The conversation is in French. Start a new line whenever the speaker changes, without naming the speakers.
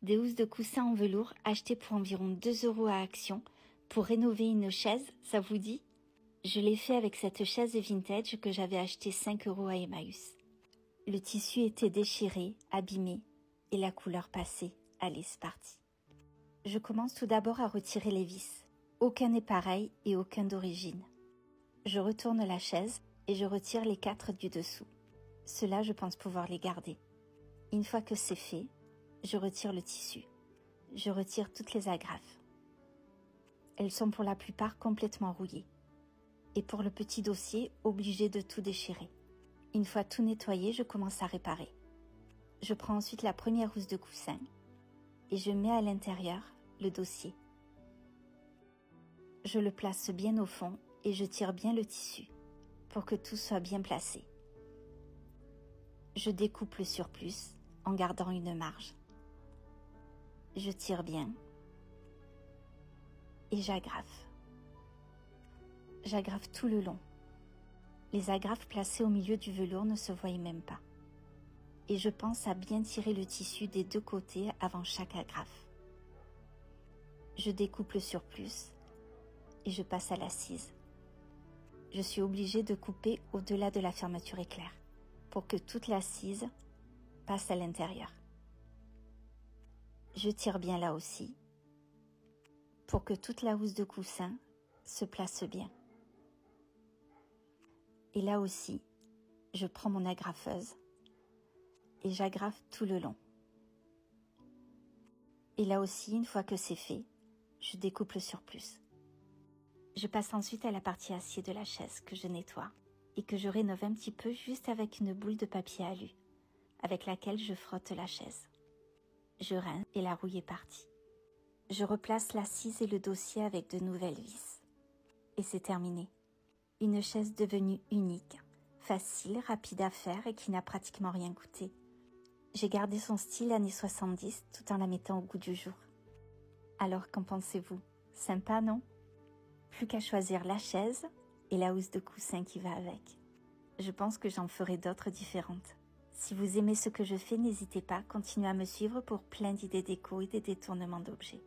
Des housses de coussin en velours achetées pour environ 2 € à Action pour rénover une chaise, ça vous dit? Je l'ai fait avec cette chaise vintage que j'avais achetée 5 € à Emmaüs. Le tissu était déchiré, abîmé et la couleur passée. Allez, c'est parti. Je commence tout d'abord à retirer les vis. Aucun n'est pareil et aucun d'origine. Je retourne la chaise et je retire les 4 du dessous. Ceux-là, je pense pouvoir les garder. Une fois que c'est fait, je retire le tissu. Je retire toutes les agrafes. Elles sont pour la plupart complètement rouillées. Et pour le petit dossier, obligé de tout déchirer. Une fois tout nettoyé, je commence à réparer. Je prends ensuite la première housse de coussin et je mets à l'intérieur le dossier. Je le place bien au fond et je tire bien le tissu pour que tout soit bien placé. Je découpe le surplus en gardant une marge. Je tire bien et j'agrafe. J'agrafe tout le long. Les agrafes placées au milieu du velours ne se voyaient même pas. Et je pense à bien tirer le tissu des 2 côtés avant chaque agrafe. Je découpe le surplus et je passe à l'assise. Je suis obligée de couper au-delà de la fermeture éclair pour que toute l'assise passe à l'intérieur. Je tire bien là aussi pour que toute la housse de coussin se place bien. Et là aussi, je prends mon agrafeuse et j'agrafe tout le long. Et là aussi, une fois que c'est fait, je découpe le surplus. Je passe ensuite à la partie acier de la chaise que je nettoie et que je rénove un petit peu juste avec une boule de papier alu avec laquelle je frotte la chaise. Je rince et la rouille est partie. Je replace l'assise et le dossier avec de nouvelles vis. Et c'est terminé. Une chaise devenue unique, facile, rapide à faire et qui n'a pratiquement rien coûté. J'ai gardé son style années 70 tout en la mettant au goût du jour. Alors qu'en pensez-vous? Sympa, non? Plus qu'à choisir la chaise et la housse de coussin qui va avec. Je pense que j'en ferai d'autres différentes. Si vous aimez ce que je fais, n'hésitez pas, continuez à me suivre pour plein d'idées déco et des détournements d'objets.